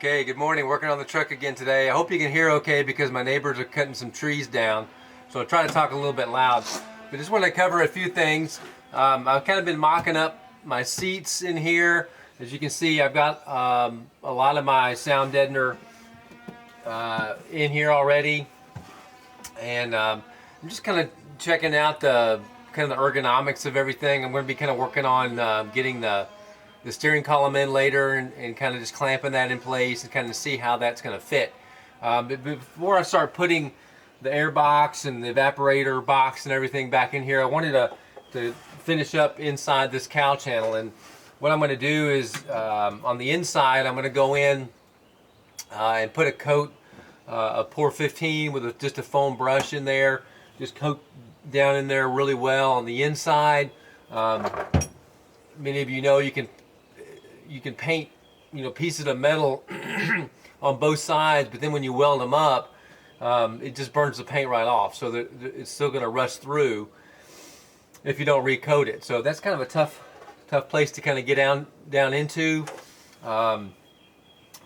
Okay, good morning. Working on the truck again today. I hope you can hear okay because my neighbors are cutting some trees down. So I'll try to talk a little bit loud. But just want to cover a few things. I've kind of been mocking up my seats in here. As you can see, I've got a lot of my sound deadener in here already. And I'm just kind of checking out the ergonomics of everything. I'm going to be kind of working on getting the steering column in later and kind of just clamping that in place and kind of see how that's going to fit. But before I start putting the air box and the evaporator box and everything back in here, I wanted to finish up inside this cowl channel. And what I'm going to do is on the inside, I'm going to go in and put a coat of Pour 15 with just a foam brush in there. Just coat down in there really well on the inside. Many of you know you can paint pieces of metal on both sides, but then when you weld them up, it just burns the paint right off. So that it's still going to rust through if you don't recoat it. So that's kind of a tough place to kind of get down into. But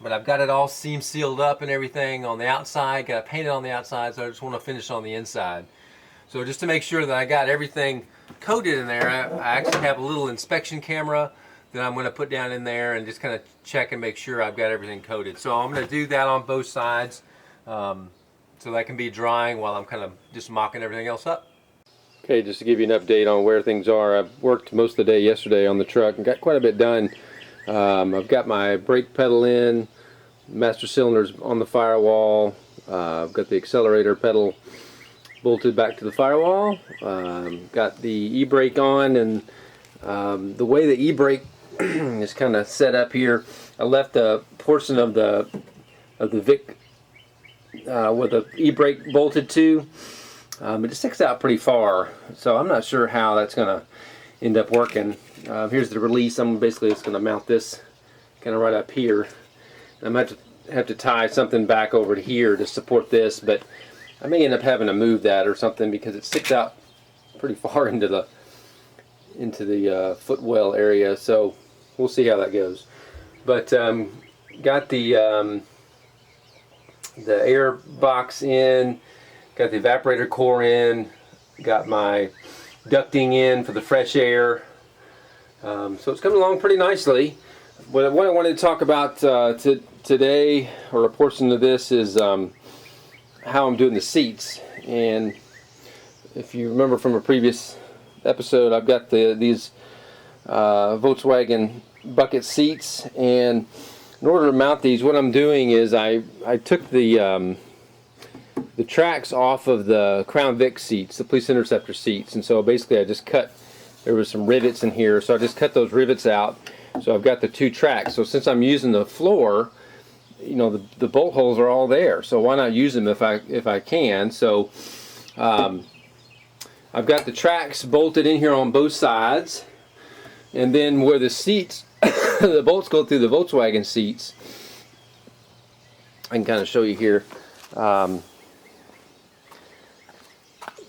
I've got it all seam sealed up and everything on the outside. Got it painted on the outside, so I just want to finish on the inside. So just to make sure that I got everything coated in there, I actually have a little inspection camera that I'm going to put down in there and just kind of check and make sure I've got everything coated. So I'm going to do that on both sides so that can be drying while I'm kind of just mocking everything else up. Okay, just to give you an update on where things are, I've worked most of the day yesterday on the truck and got quite a bit done. I've got my brake pedal in, master cylinders on the firewall, I've got the accelerator pedal bolted back to the firewall, got the e-brake on, and the way the e-brake is kind of set up here, I left a portion of the Vic where the e-brake bolted to. It just sticks out pretty far, so I'm not sure how that's going to end up working. Here's the release. I'm basically just going to mount this kind of right up here. I might have to tie something back over to here to support this, but I may end up having to move that or something because it sticks out pretty far into the footwell area, so we'll see how that goes. But got the air box in, got the evaporator core in, got my ducting in for the fresh air, so it's coming along pretty nicely. What I wanted to talk about today, or a portion of this, is how I'm doing the seats. And if you remember from a previous episode, I've got these Volkswagen bucket seats, and in order to mount these, what I'm doing is I took the tracks off of the Crown Vic seats, the Police Interceptor seats, and so basically I just cut, there was some rivets in here, so I just cut those rivets out. So I've got the two tracks. So since I'm using the floor, the bolt holes are all there, so why not use them if I can. So I've got the tracks bolted in here on both sides, and then where the seats the bolts go through the Volkswagen seats, I can kind of show you here.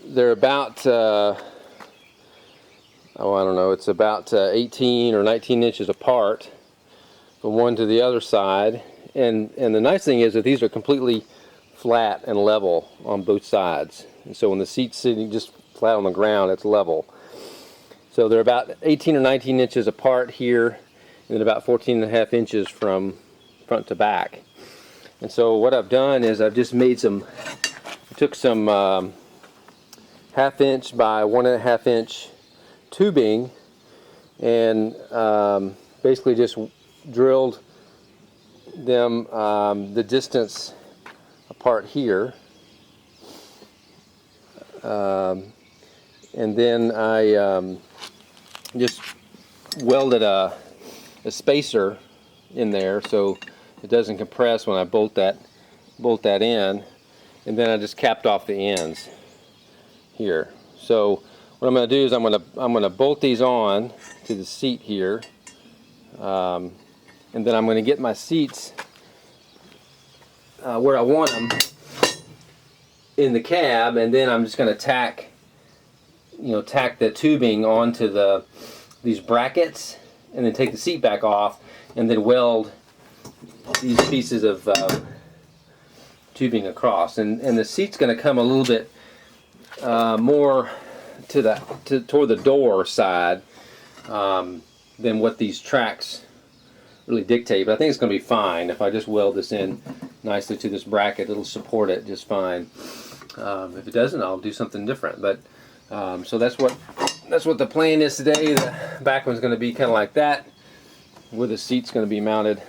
They're about I don't know, it's about 18 or 19 inches apart from one to the other side. And the nice thing is that these are completely flat and level on both sides. And so when the seat's sitting just flat on the ground, it's level. So they're about 18 or 19 inches apart here, and then about 14.5 inches from front to back. And so what I've done is I've just made took some 1/2 inch by 1.5 inch tubing and basically just drilled them the distance apart here, and then I just welded a spacer in there so it doesn't compress when I bolt that in, and then I just capped off the ends here. So what I'm going to do is I'm going to bolt these on to the seat here, and then I'm going to get my seats where I want them in the cab, and then I'm just going to tack the tubing onto these brackets, and then take the seat back off, and then weld these pieces of tubing across, and the seat's going to come a little bit more toward the door side than what these tracks really dictate, but I think it's going to be fine. If I just weld this in nicely to this bracket, it'll support it just fine. If it doesn't, I'll do something different. But so that's what the plan is today. The back one's going to be kind of like that, where the seat's going to be mounted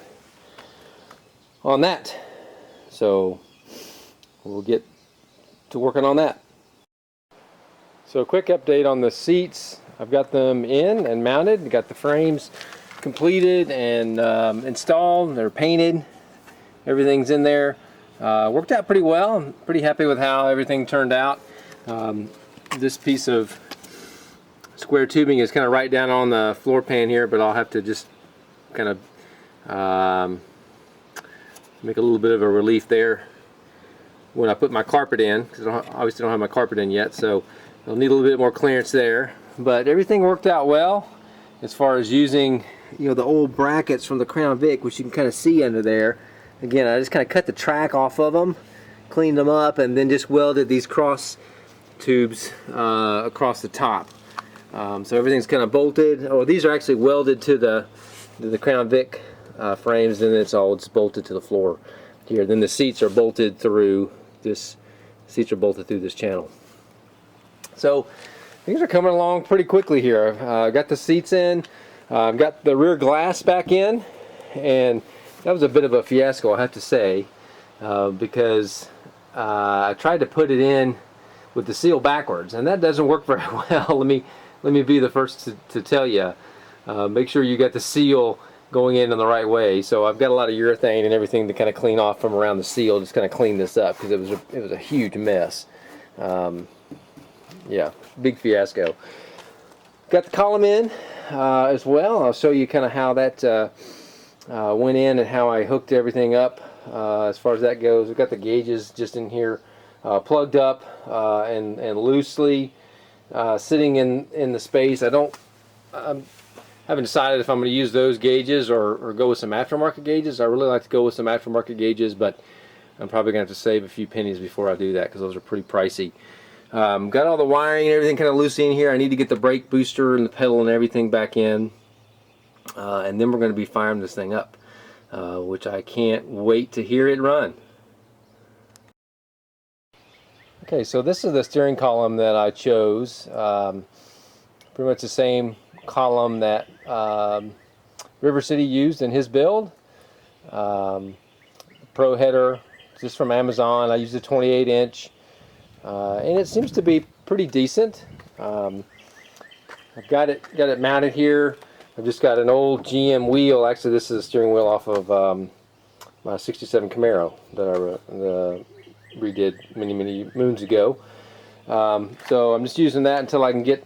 on that. So we'll get to working on that. So a quick update on the seats. I've got them in and mounted. Got the frames completed and installed. They're painted. Everything's in there. Worked out pretty well. I'm pretty happy with how everything turned out. This piece of square tubing is kind of right down on the floor pan here, but I'll have to just kind of make a little bit of a relief there when I put my carpet in, because I obviously don't have my carpet in yet, so I'll need a little bit more clearance there. But everything worked out well as far as using, you know, the old brackets from the Crown Vic, which you can kind of see under there. Again, I just kind of cut the track off of them, cleaned them up, and then just welded these cross tubes across the top. So everything's kind of bolted. Oh, these are actually welded to the Crown Vic frames, and it's bolted to the floor here. Then the seats are bolted through this. Seats are bolted through this channel. So things are coming along pretty quickly here. Got the seats in. Got the rear glass back in, and that was a bit of a fiasco, I have to say, because I tried to put it in with the seal backwards, and that doesn't work very well. Let me be the first to tell you. Make sure you got the seal going in the right way. So I've got a lot of urethane and everything to kind of clean off from around the seal, just kind of clean this up, because it was a huge mess. Yeah, big fiasco. Got the column in as well. I'll show you kind of how that went in and how I hooked everything up as far as that goes. We've got the gauges just in here plugged up and loosely sitting in the space. I haven't decided if I'm going to use those gauges or go with some aftermarket gauges. I really like to go with some aftermarket gauges, but I'm probably going to have to save a few pennies before I do that, because those are pretty pricey. Got all the wiring and everything kind of loose in here. I need to get the brake booster and the pedal and everything back in, and then we're going to be firing this thing up, which I can't wait to hear it run. Okay, so this is the steering column that I chose. Pretty much the same column that River City used in his build. Pro header, just from Amazon. I used a 28-inch. And it seems to be pretty decent. I've got it mounted here. I've just got an old GM wheel. Actually, this is a steering wheel off of my '67 Camaro that I redid many moons ago. So I'm just using that until I can get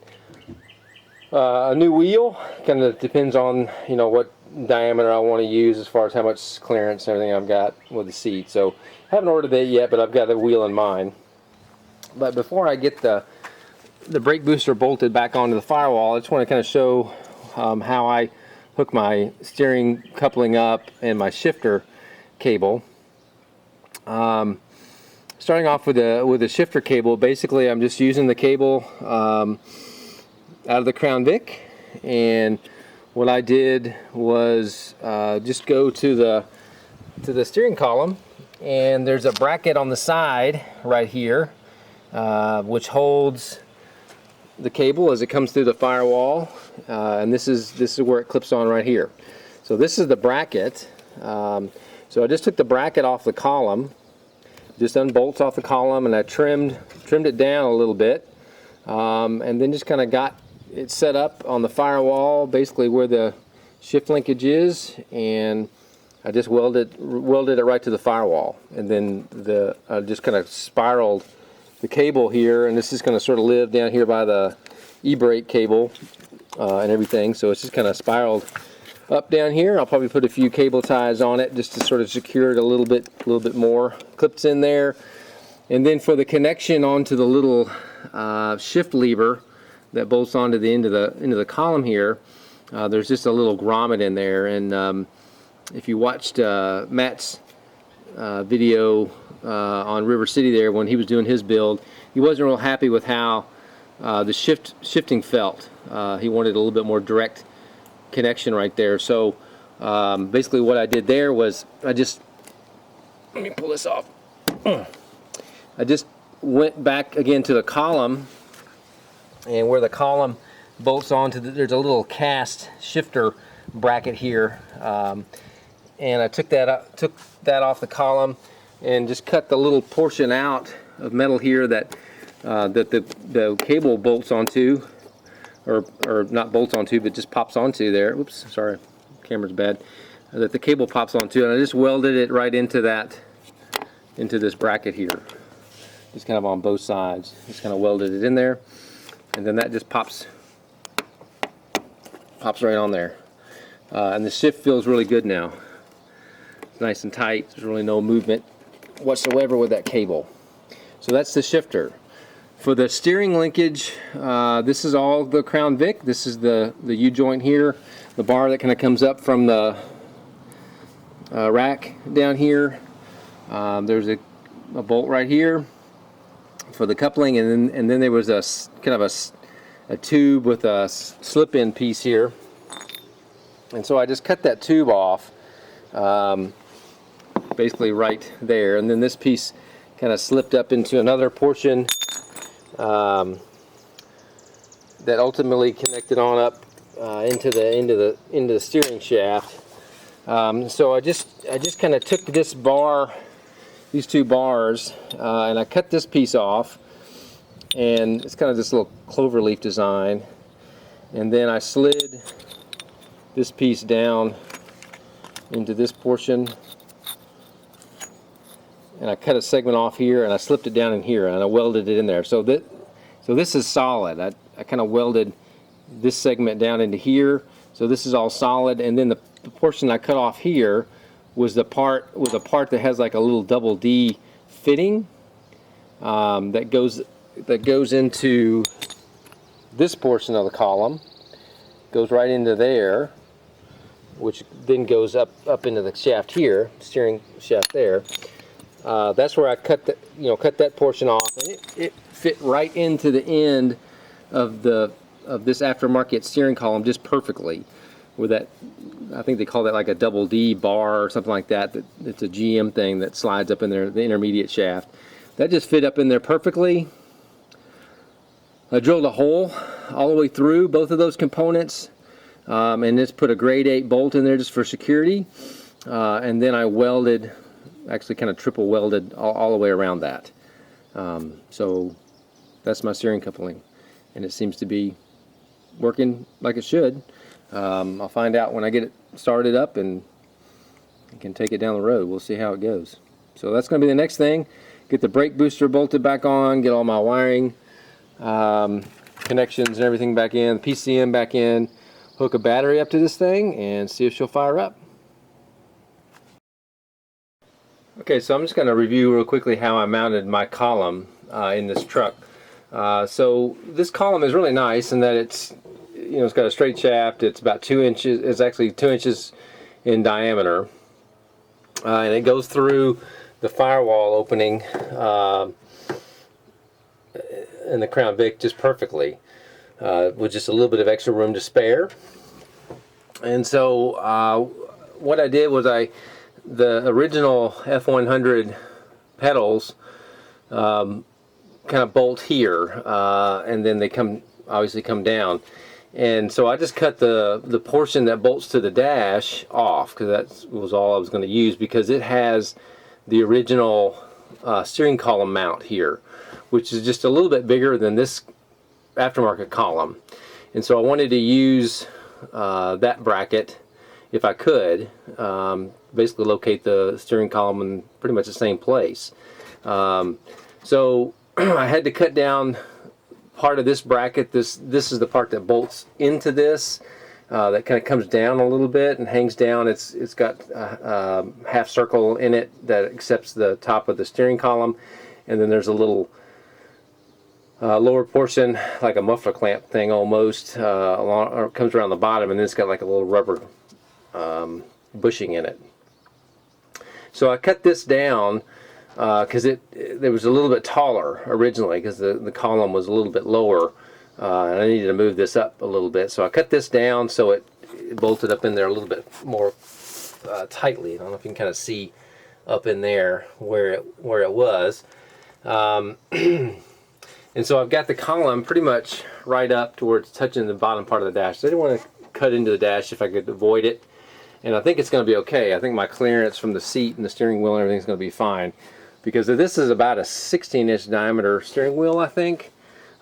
a new wheel. Kind of depends on, you know, what diameter I want to use as far as how much clearance and everything I've got with the seat. So I haven't ordered that yet, but I've got a wheel in mind. But before I get the brake booster bolted back onto the firewall, I just want to kind of show how I hook my steering coupling up and my shifter cable. Starting off with a shifter cable, basically I'm just using the cable out of the Crown Vic, and what I did was just go to the steering column, and there's a bracket on the side right here, which holds the cable as it comes through the firewall, and this is where it clips on right here. So this is the bracket. So I just took the bracket off the column, just unbolts off the column, and I trimmed it down a little bit, and then just kind of got it set up on the firewall, basically where the shift linkage is, and I just welded it right to the firewall, and then I just kind of spiraled the cable here, and this is going to sort of live down here by the e-brake cable and everything. So it's just kind of spiraled up down here. I'll probably put a few cable ties on it just to sort of secure it a little bit more. Clips in there, and then for the connection onto the little shift lever that bolts onto the end of the column here, there's just a little grommet in there, and if you watched Matt's video on River City there when he was doing his build, he wasn't real happy with how the shifting felt. He wanted a little bit more direct connection right there. So basically what I did there was let me pull this off. I just went back again to the column, and where the column bolts onto there's a little cast shifter bracket here, and I took that off the column and just cut the little portion out of metal here that the cable bolts onto, or not bolts onto, but just pops onto there. Oops, sorry, camera's bad. That the cable pops onto, and I just welded it right into this bracket here, just kind of on both sides. Just kind of welded it in there, and then that just pops right on there. And the shift feels really good now. It's nice and tight. There's really no movement whatsoever with that cable. So that's the shifter. For the steering linkage, this is all the Crown Vic. This is the U-joint here, the bar that kind of comes up from the rack down here. There's a bolt right here for the coupling, and then there was a kind of a tube with a slip-in piece here. And so I just cut that tube off, basically right there, and then this piece kind of slipped up into another portion that ultimately connected on up into the steering shaft. So I just kind of took this bar, these two bars, and I cut this piece off, and it's kind of this little cloverleaf design, and then I slid this piece down into this portion, and I cut a segment off here, and I slipped it down in here, and I welded it in there. So this is solid. I kind of welded this segment down into here, so this is all solid. And then the portion I cut off here was a part that has like a little double D fitting that goes into this portion of the column, goes right into there, which then goes up into the shaft here, steering shaft there. That's where I cut that portion off, and it fit right into the end of this aftermarket steering column just perfectly. With that, I think they call that like a double D bar or something like that. It's a GM thing that slides up in there, the intermediate shaft. That just fit up in there perfectly. I drilled a hole all the way through both of those components, and just put a grade 8 bolt in there just for security, and then I welded, actually kind of triple welded all the way around that. So that's my steering coupling, and it seems to be working like it should. I'll find out when I get it started up and can take it down the road. We'll see how it goes. So that's going to be the next thing. Get the brake booster bolted back on, get all my wiring connections and everything back in, the PCM back in, hook a battery up to this thing, and see if she'll fire up. Okay, so I'm just going to review real quickly how I mounted my column in this truck. So this column is really nice in that it's got a straight shaft. It's about 2 inches. It's actually 2 inches in diameter, and it goes through the firewall opening in the Crown Vic just perfectly, with just a little bit of extra room to spare. And so what I did was the original F100 pedals kind of bolt here, and then they obviously come down. And so I just cut the portion that bolts to the dash off, because that was all I was going to use, because it has the original steering column mount here, which is just a little bit bigger than this aftermarket column. And so I wanted to use that bracket if I could, basically locate the steering column in pretty much the same place. So I had to cut down part of this bracket. This is the part that bolts into this, that kind of comes down a little bit and hangs down. It's got a half circle in it that accepts the top of the steering column, and then there's a little lower portion, like a muffler clamp thing almost, comes around the bottom, and then it's got like a little rubber bushing in it. So I cut this down because it was a little bit taller originally, because the column was a little bit lower, and I needed to move this up a little bit. So I cut this down so it bolted up in there a little bit more tightly. I don't know if you can kind of see up in there where it was. And so I've got the column pretty much right up towards touching the bottom part of the dash. So I didn't want to cut into the dash if I could avoid it. And I think it's going to be okay. I think my clearance from the seat and the steering wheel and everything's going to be fine. Because this is about a 16-inch diameter steering wheel, I think.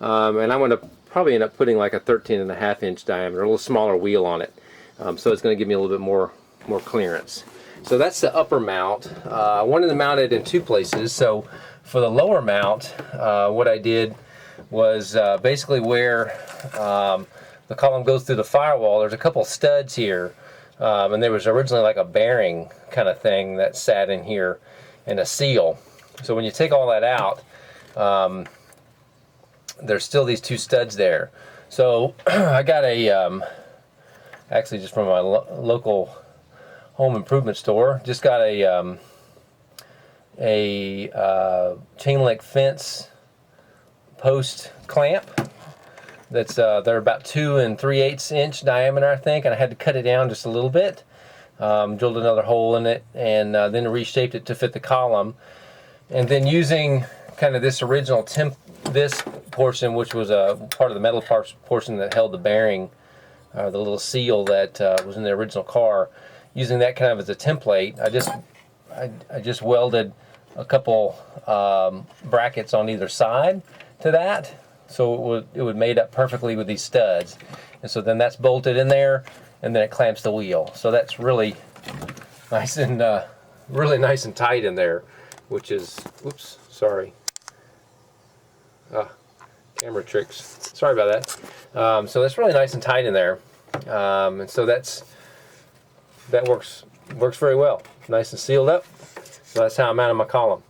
And I'm going to probably end up putting like a 13.5-inch diameter, a little smaller wheel on it. So it's going to give me a little bit more clearance. So that's the upper mount. I wanted to mount it in two places. So for the lower mount, what I did was basically where the column goes through the firewall, there's a couple studs here. And there was originally like a bearing kind of thing that sat in here and a seal. So when you take all that out, there's still these two studs there. So I got actually just from my local home improvement store, just got a chain link fence post clamp that's they're about 2 3/8 inch diameter, I think, and I had to cut it down just a little bit, drilled another hole in it, and then reshaped it to fit the column. And then using kind of this original this portion, which was a part of the metal portion that held the bearing, the little seal that was in the original car, using that kind of as a template, I just welded a couple brackets on either side to that, so it would made up perfectly with these studs. And so then that's bolted in there, and then it clamps the wheel. So that's really nice and tight in there, which is, oops, sorry. Camera tricks. Sorry about that. So that's really nice and tight in there, and so that works very well. Nice and sealed up. So that's how I mounted my column.